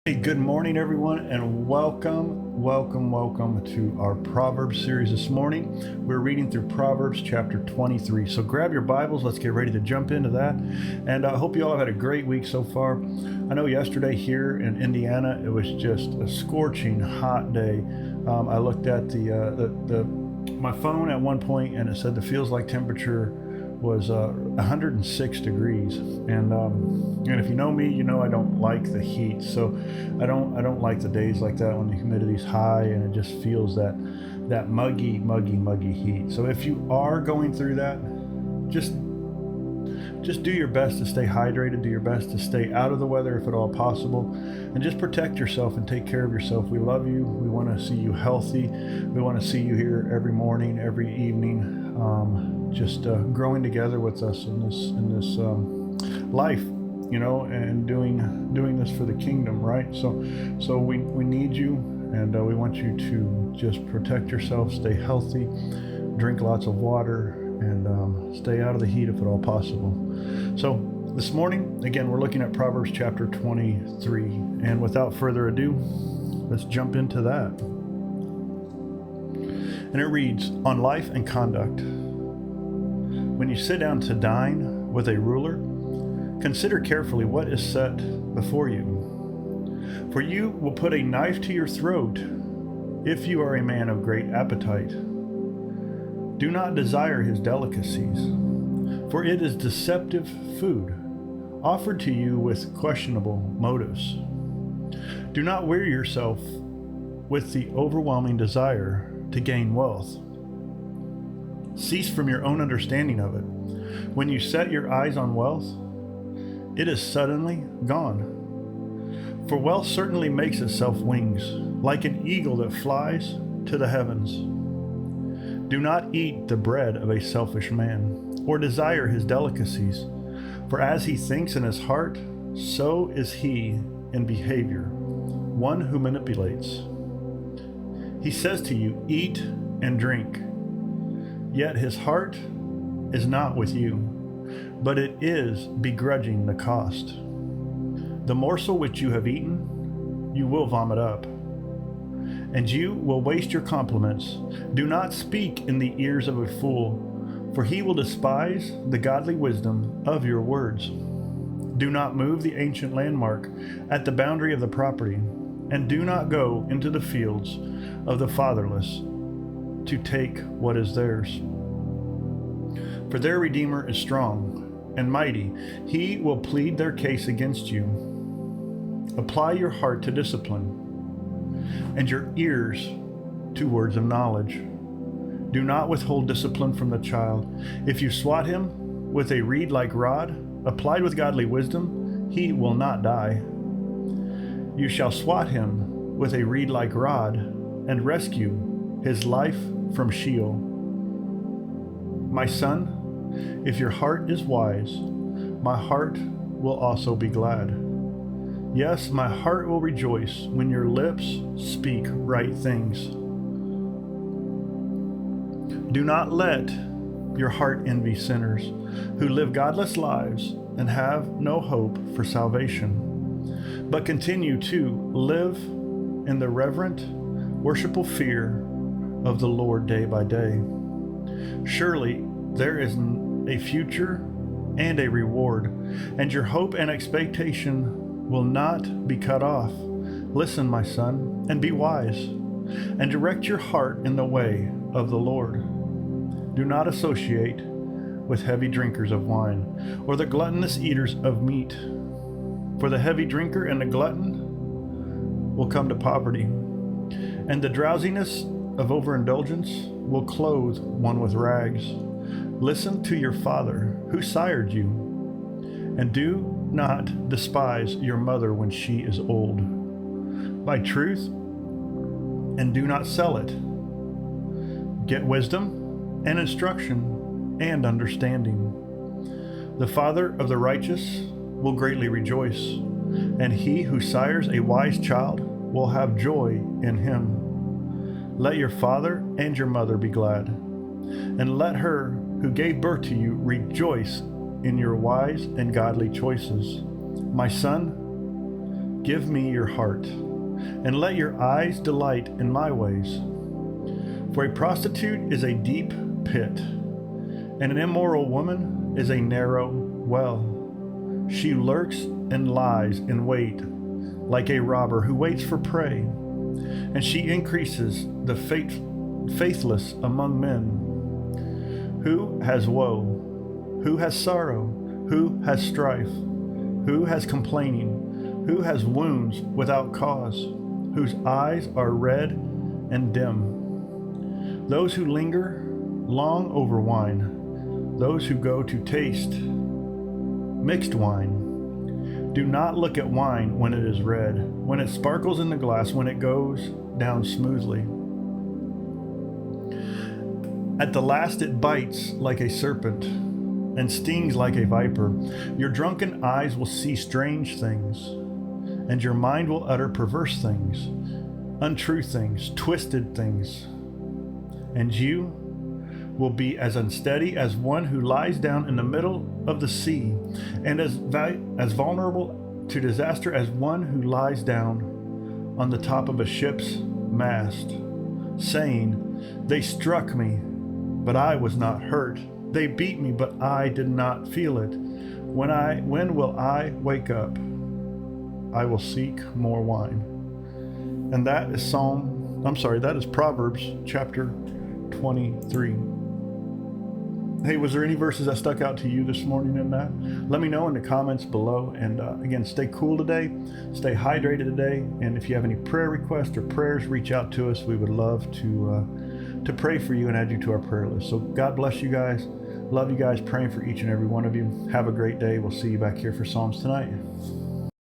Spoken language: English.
Hey, good morning, everyone, and welcome to our Proverbs series this morning. We're reading through Proverbs chapter 23. So grab your Bibles. Let's get ready to jump into that. And I hope you all have had a great week so far. I know yesterday here in Indiana, it was just a scorching hot day. I looked at my phone at one point, and it said the feels like temperature was 106 degrees, and if you know me, you know I don't like the heat. So I don't like the days like that when the humidity's high and it just feels that muggy heat. So if you are going through that, just do your best to stay hydrated, do your best to stay out of the weather if at all possible, and just protect yourself and take care of yourself. We love you. We want to see you healthy. We want to see you here every morning, every evening, just growing together with us in this life, and doing this for the kingdom, right? So we need you, and we want you to just protect yourself, stay healthy, drink lots of water, and stay out of the heat if at all possible. So this morning, again, we're looking at Proverbs chapter 23, and without further ado, let's jump into that. And it reads, "On life and conduct. When you sit down to dine with a ruler, consider carefully what is set before you. For you will put a knife to your throat if you are a man of great appetite. Do not desire his delicacies, for it is deceptive food, offered to you with questionable motives. Do not weary yourself with the overwhelming desire to gain wealth. Cease from your own understanding of it. When you set your eyes on wealth, it is suddenly gone. For wealth certainly makes itself wings, like an eagle that flies to the heavens. Do not eat the bread of a selfish man, or desire his delicacies, for as he thinks in his heart, so is he in behavior, one who manipulates. He says to you, 'Eat and drink,' yet his heart is not with you, but it is begrudging the cost. The morsel which you have eaten, you will vomit up, and you will waste your compliments. Do not speak in the ears of a fool, for he will despise the godly wisdom of your words. Do not move the ancient landmark at the boundary of the property, and do not go into the fields of the fatherless to take what is theirs. For their Redeemer is strong and mighty. He will plead their case against you. Apply your heart to discipline, and your ears to words of knowledge. Do not withhold discipline from the child. If you swat him with a reed-like rod, applied with godly wisdom, he will not die. You shall swat him with a reed-like rod and rescue his life from Sheol. My son, if your heart is wise, my heart will also be glad. Yes, my heart will rejoice when your lips speak right things. Do not let your heart envy sinners who live godless lives and have no hope for salvation, but continue to live in the reverent, worshipful fear of the Lord day by day. Surely there is a future and a reward, and your hope and expectation will not be cut off. Listen, my son, and be wise, and direct your heart in the way of the Lord. Do not associate with heavy drinkers of wine, or the gluttonous eaters of meat, for the heavy drinker and the glutton will come to poverty, and the drowsiness of overindulgence will clothe one with rags. Listen to your father who sired you, and do not despise your mother when she is old. Buy truth and do not sell it. Get wisdom and instruction and understanding. The father of the righteous will greatly rejoice, and he who sires a wise child will have joy in him. Let your father and your mother be glad, and let her who gave birth to you rejoice in your wise and godly choices. My son, give me your heart, and let your eyes delight in my ways. For a prostitute is a deep pit, and an immoral woman is a narrow well. She lurks and lies in wait like a robber who waits for prey, and she increases the faithless among men. Who has woe? Who has sorrow? Who has strife? Who has complaining? Who has wounds without cause? Whose eyes are red and dim? Those who linger long over wine, those who go to taste mixed wine. Do not look at wine when it is red, when it sparkles in the glass, when it goes down smoothly. At the last it bites like a serpent and stings like a viper. Your drunken eyes will see strange things, and your mind will utter perverse things, untrue things, twisted things. And you will be as unsteady as one who lies down in the middle of the sea, and as vulnerable to disaster as one who lies down on the top of a ship's mast, saying, "They struck me, but I was not hurt. They beat me, but I did not feel it. When will I wake up? I will seek more wine." And that is Proverbs chapter 23. Hey, was there any verses that stuck out to you this morning in that? Let me know in the comments below. And again, stay cool today, stay hydrated today. And if you have any prayer requests or prayers, reach out to us. We would love to pray for you and add you to our prayer list. So God bless you guys. Love you guys. Praying for each and every one of you. Have a great day. We'll see you back here for Psalms tonight.